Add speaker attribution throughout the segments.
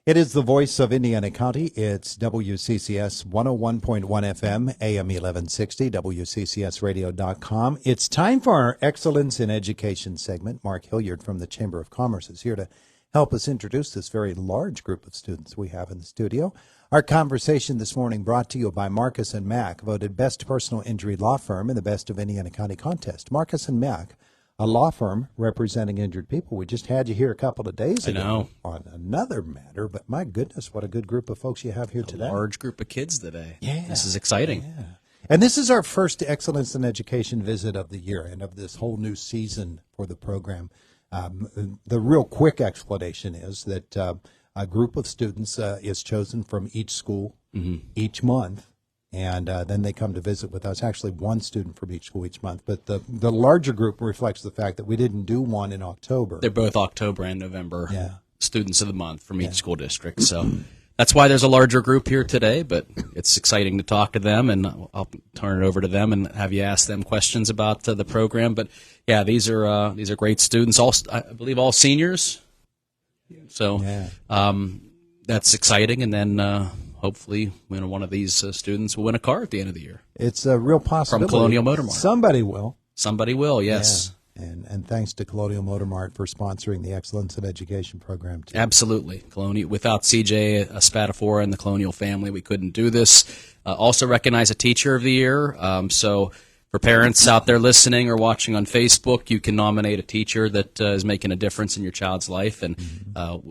Speaker 1: It is the voice of Indiana County. It's WCCS 101.1 FM, AM 1160, WCCSradio.com. It's time for our Excellence in Education segment. Mark Hilliard from the Chamber of Commerce is here to help us introduce this very large group of students we have in the studio. Our conversation this morning brought to you by Marcus & Mack, voted Best Personal Injury Law Firm in the Best of Indiana County contest. Marcus & Mack, a law firm representing injured people. We just had you here a couple of days ago on another matter, but my goodness, what a good group of folks you have here today.
Speaker 2: A large group of kids today.
Speaker 1: Yeah.
Speaker 2: This is exciting.
Speaker 1: Yeah. And this is our first Excellence in Education visit of the year and of this whole new season for the program. The real quick explanation is that a group of students is chosen from each school each month. And then they come to visit with us. Actually, one student from each school each month. But the larger group reflects the fact that we didn't do one in October.
Speaker 2: They're both October and November students of the month from each school district. So that's why there's a larger group here today. But it's exciting to talk to them, and I'll turn it over to them and have you ask them questions about the program. But yeah, these are great students. I believe all seniors. So that's exciting, and then. Hopefully, one of these students will win a car at the end of the year.
Speaker 1: It's a real possibility.
Speaker 2: From Colonial Motor Mart.
Speaker 1: Somebody will.
Speaker 2: Somebody will, yes.
Speaker 1: Yeah. And thanks to Colonial Motor Mart for sponsoring the Excellence in Education program, too.
Speaker 2: Absolutely. Without CJ Spadafora and the Colonial family, we couldn't do this. Also recognize a Teacher of the Year. So for parents out there listening or watching on Facebook, you can nominate a teacher that is making a difference in your child's life, and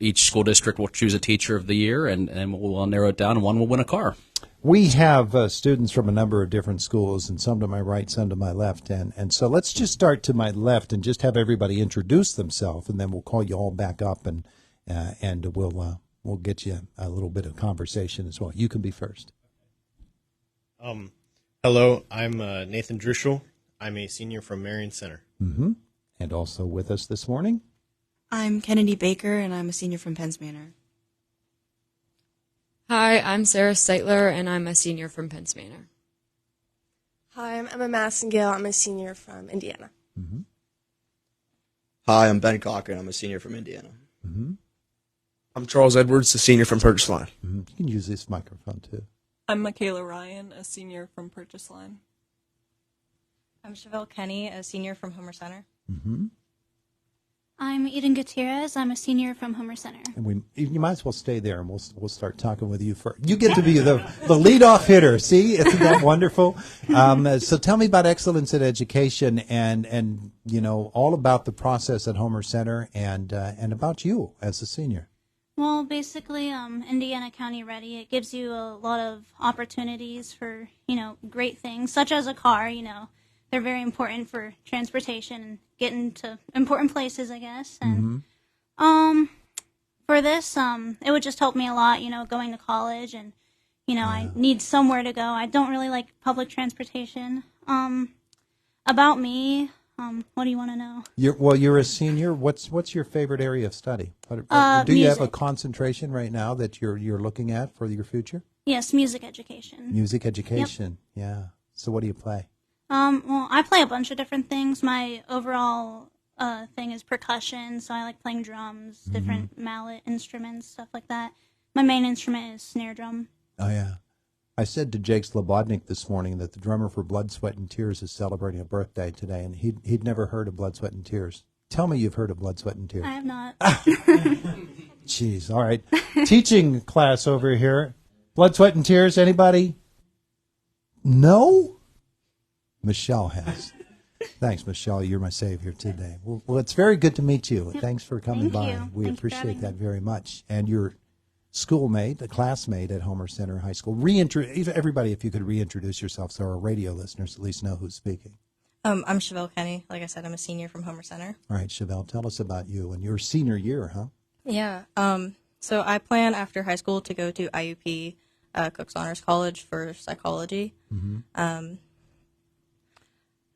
Speaker 2: each school district will choose a Teacher of the Year, and we'll narrow it down, and one will win a car.
Speaker 1: We have students from a number of different schools, and some to my right, some to my left, and so let's just start to my left and just have everybody introduce themselves, and then we'll call you all back up, and we'll get you a little bit of conversation as well. You can be first.
Speaker 3: Hello, I'm Nathan Druschel. I'm a senior from Marion Center.
Speaker 1: Mm-hmm. And also with us this morning?
Speaker 4: I'm Kennedy Baker, and I'm a senior from Penns Manor.
Speaker 5: Hi, I'm Sarah Steitler, and I'm a senior from Penns Manor.
Speaker 6: Hi, I'm Emma Massengale. I'm a senior from Indiana.
Speaker 1: Mm-hmm.
Speaker 7: Hi, I'm Ben Cochran. I'm a senior from Indiana.
Speaker 1: Mm-hmm.
Speaker 8: I'm Charles Edwards, a senior from Purchase Line.
Speaker 1: Mm-hmm. You can use this microphone, too.
Speaker 9: I'm Michaela Ryan, a senior from Purchase Line.
Speaker 10: I'm Chevelle Kenny, a senior from Homer Center.
Speaker 1: Mm-hmm.
Speaker 11: I'm Eden Gutierrez. I'm a senior from Homer Center.
Speaker 1: And you might as well stay there, and we'll start talking with you first. You get to be the leadoff hitter. See, isn't that wonderful? So tell me about Excellence in Education, and all about the process at Homer Center, and about you as a senior.
Speaker 11: Well, basically, Indiana County Ready, it gives you a lot of opportunities for, great things, such as a car, They're very important for transportation and getting to important places, I guess. And for this, it would just help me a lot, going to college, and, I need somewhere to go. I don't really like public transportation. About me... what do you want to know?
Speaker 1: You're a senior. What's your favorite area of study? Do you have a concentration right now that you're looking at for your future?
Speaker 11: Yes, music education.
Speaker 1: Music education,
Speaker 11: yep.
Speaker 1: Yeah. So what do you play?
Speaker 11: Well, I play a bunch of different things. My overall thing is percussion, so I like playing drums, different mallet instruments, stuff like that. My main instrument is snare drum.
Speaker 1: Oh, yeah. I said to Jake Slobodnik this morning that the drummer for Blood, Sweat, and Tears is celebrating a birthday today, and he'd never heard of Blood, Sweat, and Tears. Tell me you've heard of Blood, Sweat, and Tears.
Speaker 11: I have not.
Speaker 1: Jeez, all right. Teaching class over here. Blood, Sweat, and Tears, anybody? No? Michelle has. Thanks, Michelle. You're my savior today. Well, it's very good to meet you. Thanks for coming by. We appreciate that very much. And you're schoolmate, a classmate at Homer Center High School. Everybody, if you could reintroduce yourself so our radio listeners at least know who's speaking.
Speaker 10: I'm Chevelle Kenny. Like I said, I'm a senior from Homer Center.
Speaker 1: All right, Chevelle, tell us about you and your senior year, huh?
Speaker 10: Yeah. So I plan after high school to go to IUP, Cook's Honors College for psychology.
Speaker 1: Mm-hmm.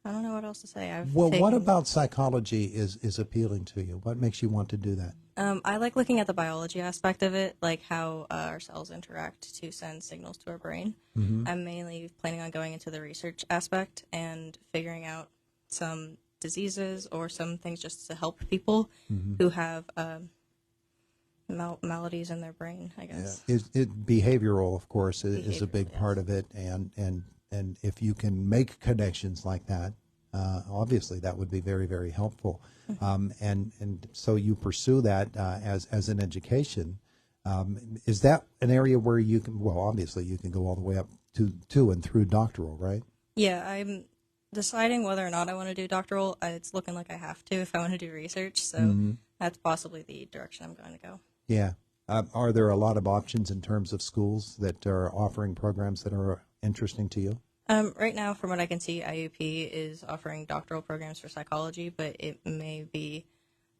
Speaker 10: I don't know what else to say.
Speaker 1: What about psychology is appealing to you? What makes you want to do that?
Speaker 10: I like looking at the biology aspect of it, like how our cells interact to send signals to our brain.
Speaker 1: Mm-hmm.
Speaker 10: I'm mainly planning on going into the research aspect and figuring out some diseases or some things just to help people who have maladies in their brain, I guess.
Speaker 1: Behavioral, of course, is a big part of it, and if you can make connections like that, obviously that would be very, very helpful. And so you pursue that as an education. Is that an area where you can? Well, obviously you can go all the way up to and through doctoral, right?
Speaker 10: Yeah, I'm deciding whether or not I want to do doctoral. It's looking like I have to if I want to do research, so that's possibly the direction I'm going to go.
Speaker 1: Yeah. Are there a lot of options in terms of schools that are offering programs that are interesting to you?
Speaker 10: Right now, from what I can see, IUP is offering doctoral programs for psychology, but it may be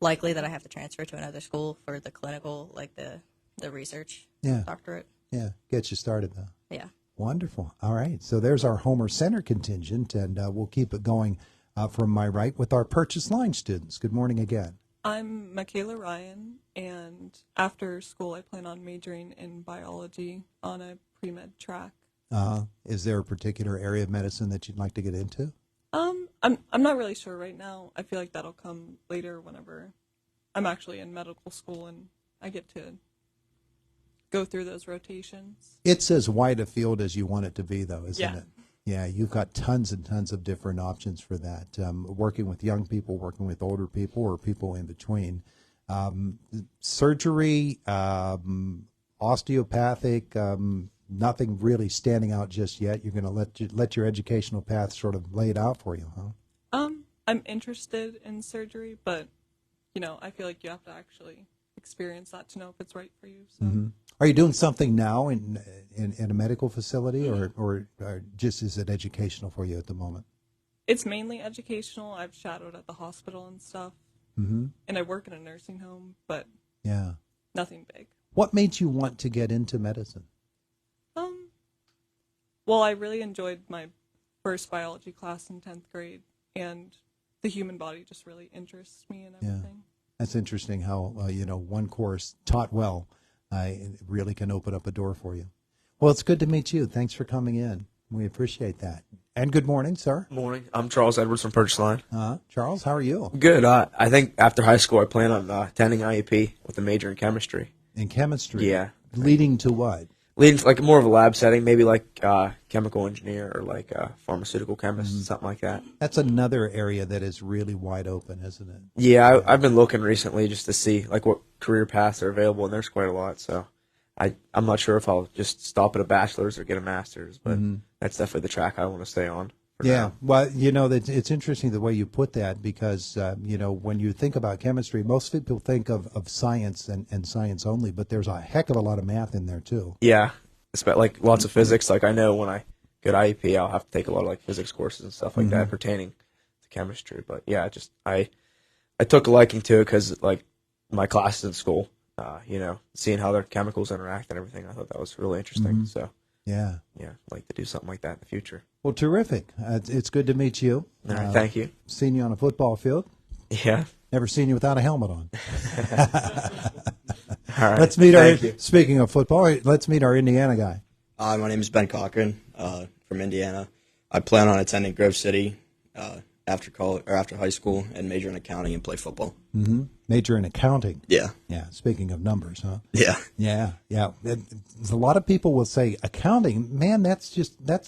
Speaker 10: likely that I have to transfer to another school for the clinical, like the research doctorate.
Speaker 1: Yeah, get you started though.
Speaker 10: Yeah.
Speaker 1: Wonderful. All right. So there's our Homer Center contingent, and we'll keep it going from my right with our Purchase Line students. Good morning again.
Speaker 9: I'm Michaela Ryan, and after school I plan on majoring in biology on a pre-med track.
Speaker 1: Is there a particular area of medicine that you'd like to get into?
Speaker 9: I'm not really sure right now. I feel like that'll come later whenever I'm actually in medical school and I get to go through those rotations.
Speaker 1: It's as wide a field as you want it to be, though, isn't
Speaker 9: Yeah.
Speaker 1: it? Yeah, you've got tons and tons of different options for that. Working with young people, working with older people, or people in between. Surgery, osteopathic, nothing really standing out just yet. You're going to let your educational path sort of lay it out for you, huh?
Speaker 9: I'm interested in surgery, but I feel like you have to actually experience that to know if it's right for you. So.
Speaker 1: Are you doing something now in a medical facility, or just is it educational for you at the moment?
Speaker 9: It's mainly educational. I've shadowed at the hospital and stuff, and I work in a nursing home, but nothing big.
Speaker 1: What made you want to get into medicine?
Speaker 9: Well, I really enjoyed my first biology class in 10th grade, and the human body just really interests me and everything.
Speaker 1: That's interesting how, one course taught well really can open up a door for you. Well, it's good to meet you. Thanks for coming in. We appreciate that. And good morning, sir.
Speaker 8: Morning. I'm Charles Edwards from Purchase Line.
Speaker 1: Charles, how are you?
Speaker 8: Good. I think after high school I plan on attending IUP with a major in chemistry.
Speaker 1: In chemistry?
Speaker 8: Yeah.
Speaker 1: Leading to what?
Speaker 8: Leading to like more of a lab setting, maybe like chemical engineer or like pharmaceutical chemist, something like that. That's
Speaker 1: another area that is really wide open, isn't it?
Speaker 8: Yeah, I've been looking recently just to see like what career paths are available, and there's quite a lot. So I'm not sure if I'll just stop at a bachelor's or get a master's, but that's definitely the track I want to stay on.
Speaker 1: Yeah, well, it's interesting the way you put that because, when you think about chemistry, most people think of science and science only, but there's a heck of a lot of math in there, too.
Speaker 8: Yeah, like lots of physics. Like I know when I go to IUP, I'll have to take a lot of like physics courses and stuff like that pertaining to chemistry. But yeah, I took a liking to it because like my classes in school, seeing how their chemicals interact and everything, I thought that was really interesting. So.
Speaker 1: Yeah.
Speaker 8: Yeah, I'd like to do something like that in the future.
Speaker 1: Well, terrific. It's good to meet you.
Speaker 8: All right, thank you.
Speaker 1: Seen you on a football field.
Speaker 8: Yeah.
Speaker 1: Never seen you without a helmet on.
Speaker 8: All right.
Speaker 1: Let's meet speaking of football, let's meet our Indiana guy.
Speaker 7: My name is Ben Cochran from Indiana. I plan on attending Grove City after college or after high school and major in accounting and play football.
Speaker 1: Major in accounting.
Speaker 7: Yeah.
Speaker 1: Yeah. Speaking of numbers, huh?
Speaker 7: Yeah.
Speaker 1: Yeah. Yeah. A lot of people will say accounting, man, that's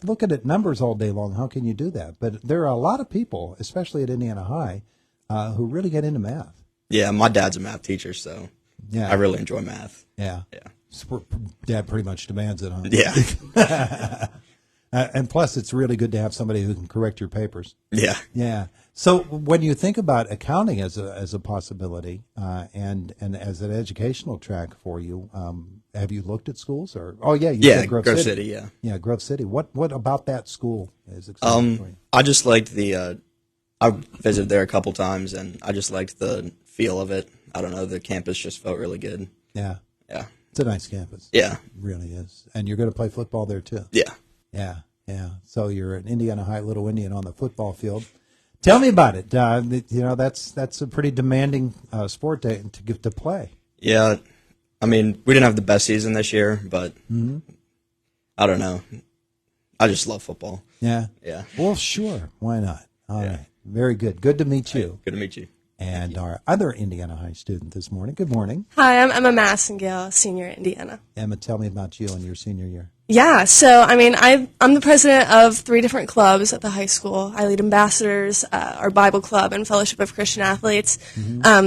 Speaker 1: looking at numbers all day long. How can you do that? But there are a lot of people, especially at Indiana High, who really get into math.
Speaker 7: Yeah. My dad's a math teacher, so I really enjoy math.
Speaker 1: Yeah.
Speaker 7: Yeah.
Speaker 1: Dad pretty much demands it, huh?
Speaker 7: Yeah.
Speaker 1: And plus, it's really good to have somebody who can correct your papers.
Speaker 7: Yeah.
Speaker 1: Yeah. So when you think about accounting as a possibility and as an educational track for you, have you looked at schools or? Oh yeah, you said Grove City.
Speaker 7: Yeah.
Speaker 1: Yeah, Grove City. What about that school is exciting for you?
Speaker 7: I just liked I visited there a couple times and I just liked the feel of it. I don't know, the campus just felt really good.
Speaker 1: Yeah.
Speaker 7: Yeah.
Speaker 1: It's a nice campus.
Speaker 7: Yeah.
Speaker 1: It really is. And you're going to play football there too.
Speaker 7: Yeah.
Speaker 1: Yeah, yeah. So you're an Indiana High Little Indian on the football field. Tell me about it. That's a pretty demanding sport to play.
Speaker 7: Yeah, I mean, we didn't have the best season this year, but I don't know. I just love football.
Speaker 1: Yeah.
Speaker 7: Yeah.
Speaker 1: Well, sure. Why not? All right. Very good. Good to meet you.
Speaker 7: Good to meet you.
Speaker 1: and our other Indiana High student this morning. Good morning.
Speaker 6: Hi, I'm Emma Massengale, senior at Indiana.
Speaker 1: Emma, tell me about you and your senior year.
Speaker 6: Yeah, so I mean, I'm the president of 3 different clubs at the high school. I lead Ambassadors, our Bible Club, and Fellowship of Christian Athletes.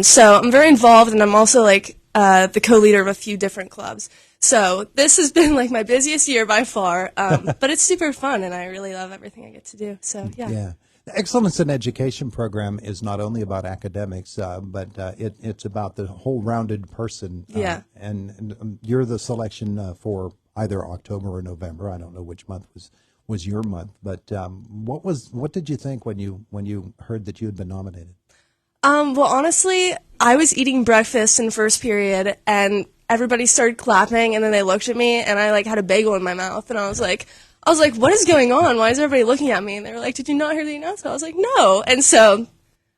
Speaker 6: So I'm very involved, and I'm also like the co-leader of a few different clubs. So this has been like my busiest year by far, but it's super fun, and I really love everything I get to do. So yeah.
Speaker 1: The Excellence in Education program is not only about academics, but it's about the whole rounded person. And you're the selection for either October or November. I don't know which month was your month, but what did you think when you heard that you had been nominated?
Speaker 6: Well, honestly, I was eating breakfast in first period, and everybody started clapping, and then they looked at me, and I like had a bagel in my mouth, and I was like, what is going on? Why is everybody looking at me? And they were like, did you not hear the announcement? I was like, no. And so,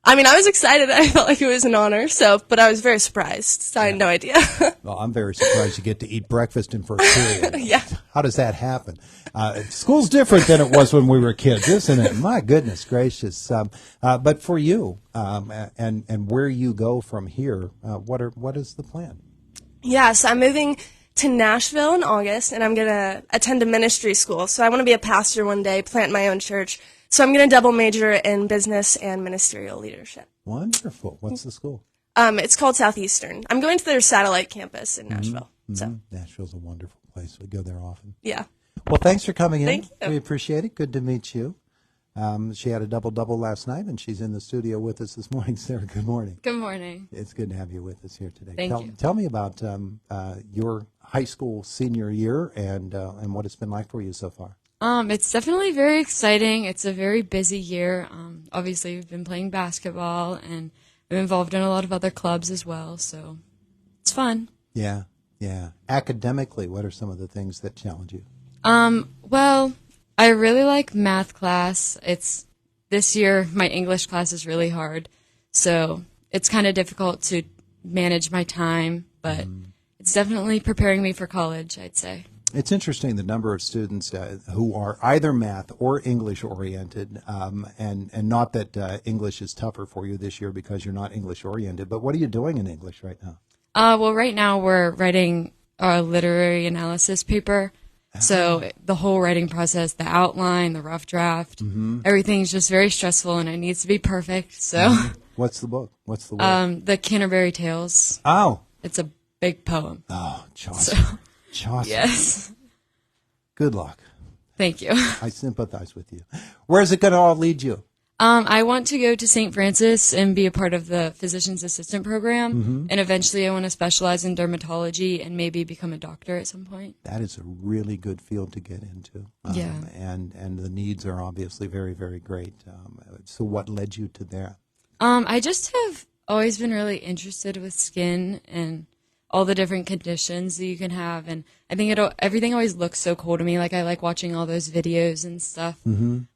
Speaker 6: I mean, I was excited. I felt like it was an honor. But I was very surprised. So I had no idea.
Speaker 1: Well, I'm very surprised you get to eat breakfast in first period.
Speaker 6: Yeah.
Speaker 1: How does that happen? School's different than it was when we were kids, isn't it? My goodness gracious. But for you, and where you go from here, what is the plan?
Speaker 6: Yeah, so I'm moving to Nashville in August, and I'm going to attend a ministry school. So I want to be a pastor one day, plant my own church. So I'm going to double major in business and ministerial leadership.
Speaker 1: Wonderful. What's the school?
Speaker 6: It's called Southeastern. I'm going to their satellite campus in Nashville. So
Speaker 1: Nashville's a wonderful place. We go there often.
Speaker 6: Yeah.
Speaker 1: Well, thanks for coming in.
Speaker 6: Thank you.
Speaker 1: We appreciate it. Good to meet you. She had a double-double last night, and she's in the studio with us this morning. Sarah, good morning.
Speaker 5: Good morning.
Speaker 1: It's good to have you with us here today.
Speaker 5: Thank you.
Speaker 1: Tell me about your high school senior year and what it's been like for you so far.
Speaker 5: It's definitely very exciting. It's a very busy year. Obviously, we've been playing basketball, and I'm involved in a lot of other clubs as well, so it's fun.
Speaker 1: Yeah. Academically, what are some of the things that challenge you?
Speaker 5: Well, I really like math class. This year, my English class is really hard, so it's kind of difficult to manage my time, but it's definitely preparing me for college, I'd say.
Speaker 1: It's interesting the number of students who are either math or English oriented, and not that English is tougher for you this year because you're not English oriented, but what are you doing in English right now?
Speaker 5: Well, right now we're writing a literary analysis paper. So the whole writing process, the outline, the rough draft, everything's just very stressful, and it needs to be perfect. So,
Speaker 1: What's the book? What's the word?
Speaker 5: The Canterbury Tales.
Speaker 1: Oh,
Speaker 5: it's a big poem.
Speaker 1: Oh, Chaucer.
Speaker 5: So,
Speaker 1: Chaucer.
Speaker 5: yes.
Speaker 1: Good luck.
Speaker 5: Thank you.
Speaker 1: I sympathize with you. Where is it going to all lead you?
Speaker 5: I want to go to St. Francis and be a part of the physician's assistant program, and eventually I want to specialize in dermatology and maybe become a doctor at some point.
Speaker 1: That is a really good field to get into.
Speaker 5: Yeah.
Speaker 1: And the needs are obviously very, very great. So what led you to that?
Speaker 5: I just have always been really interested with skin and all the different conditions that you can have, and I think everything always looks so cool to me. Like I like watching all those videos and stuff,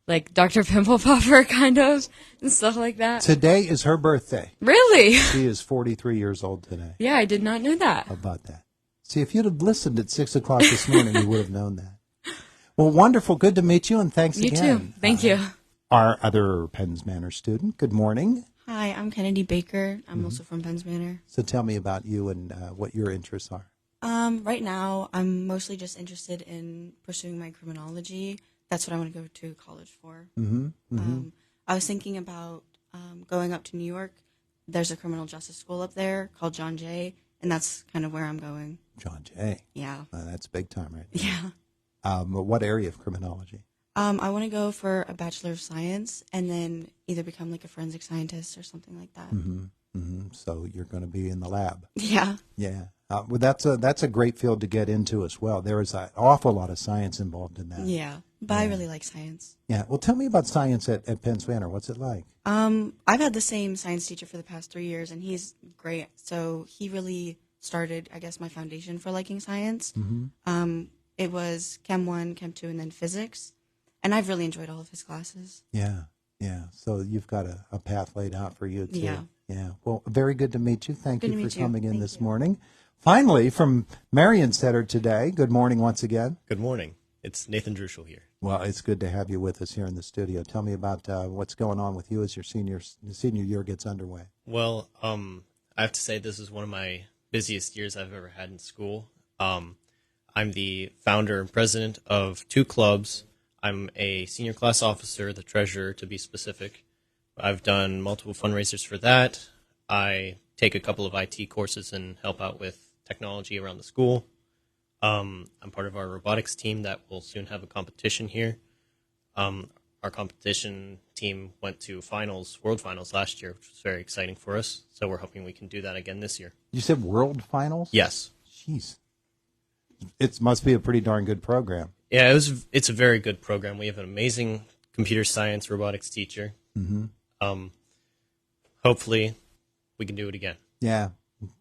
Speaker 5: like Dr. Pimple Popper kind of, and stuff like that.
Speaker 1: Today is her birthday.
Speaker 5: Really?
Speaker 1: She is 43 years old today.
Speaker 5: Yeah, I did not know that.
Speaker 1: How about that? See, if you'd have listened at 6 o'clock this morning, you would have known that. Well, wonderful. Good to meet you, and thanks
Speaker 5: You
Speaker 1: again.
Speaker 5: too. Thank you.
Speaker 1: Our other Penns Manor student, good morning.
Speaker 4: Hi, I'm Kennedy Baker. I'm also from Penns Manor.
Speaker 1: So tell me about you and what your interests are.
Speaker 4: Right now, I'm mostly just interested in pursuing my criminology. That's what I want to go to college for. I was thinking about going up to New York. There's a criminal justice school up there called John Jay, and that's kind of where I'm going.
Speaker 1: John Jay.
Speaker 4: Yeah.
Speaker 1: That's big time right there.
Speaker 4: Yeah.
Speaker 1: What area of criminology?
Speaker 4: I want to go for a Bachelor of Science and then either become like a forensic scientist or something like that.
Speaker 1: So you're going to be in the lab.
Speaker 4: Yeah.
Speaker 1: Yeah. Well, that's a great field to get into as well. There is an awful lot of science involved in that.
Speaker 4: Yeah. But I really like science.
Speaker 1: Yeah. Well, tell me about science at Penns Manor. What's it like?
Speaker 4: I've had the same science teacher for the past 3 years, and he's great. So he really started, I guess, my foundation for liking science. It was Chem 1, Chem 2, and then physics. And I've really enjoyed all of his classes.
Speaker 1: Yeah. So you've got a path laid out for you, too.
Speaker 4: Yeah.
Speaker 1: Well, very good to meet you. Thank
Speaker 4: Good to
Speaker 1: you
Speaker 4: meet
Speaker 1: for
Speaker 4: you.
Speaker 1: coming in
Speaker 4: Thank
Speaker 1: this
Speaker 4: you.
Speaker 1: morning. Finally, from Marion Center today, good morning once again.
Speaker 3: Good morning. It's Nathan Druschel here.
Speaker 1: Well, it's good to have you with us here in the studio. Tell me about what's going on with you as your senior year gets underway.
Speaker 3: Well, I have to say this is one of my busiest years I've ever had in school. I'm the founder and president of 2 clubs. I'm a senior class officer, the treasurer to be specific. I've done multiple fundraisers for that. I take a couple of IT courses and help out with technology around the school. I'm part of our robotics team that will soon have a competition here. Our competition team went to world finals last year, which was very exciting for us. So we're hoping we can do that again this year.
Speaker 1: You said world finals?
Speaker 3: Yes.
Speaker 1: Jeez. It must be a pretty darn good program.
Speaker 3: Yeah, it's a very good program. We have an amazing computer science robotics teacher. Mm-hmm. Hopefully, we can do it again.
Speaker 1: Yeah.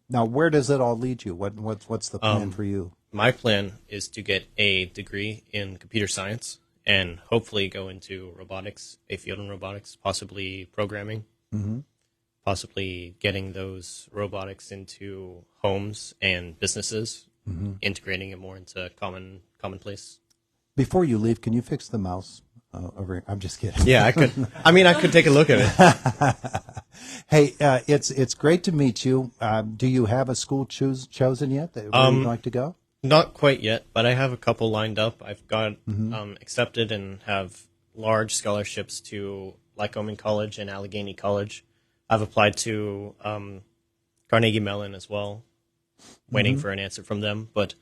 Speaker 1: Now, where does it all lead you? What's the plan for you?
Speaker 3: My plan is to get a degree in computer science and hopefully go into robotics, a field in robotics, possibly programming, possibly getting those robotics into homes and businesses, integrating it more into commonplace.
Speaker 1: Before you leave, can you fix the mouse over here? I'm just kidding.
Speaker 3: Yeah, I could. I could take a look at it.
Speaker 1: Hey, it's great to meet you. Do you have a school chosen yet where you'd like to go?
Speaker 3: Not quite yet, but I have a couple lined up. I've got accepted and have large scholarships to Lycoming College and Allegheny College. I've applied to Carnegie Mellon as well, waiting for an answer from them. But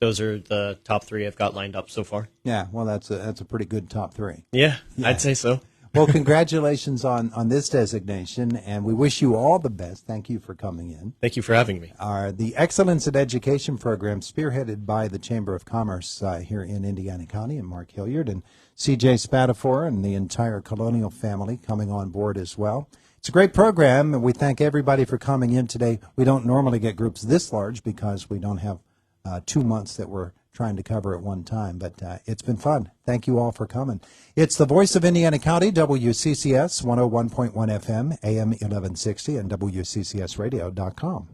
Speaker 3: those are the top 3 I've got lined up so far.
Speaker 1: Yeah, well, that's a pretty good top 3.
Speaker 3: Yeah, I'd say so.
Speaker 1: Well, congratulations on this designation, and we wish you all the best. Thank you for coming in.
Speaker 3: Thank you for having me.
Speaker 1: The Excellence in Education program, spearheaded by the Chamber of Commerce here in Indiana County, and Mark Hilliard and C.J. Spatafor and the entire Colonial family coming on board as well. It's a great program, and we thank everybody for coming in today. We don't normally get groups this large because we don't have 2 months that we're trying to cover at one time, but it's been fun. Thank you all for coming. It's the voice of Indiana County, WCCS 101.1 FM, AM 1160, and WCCSradio.com.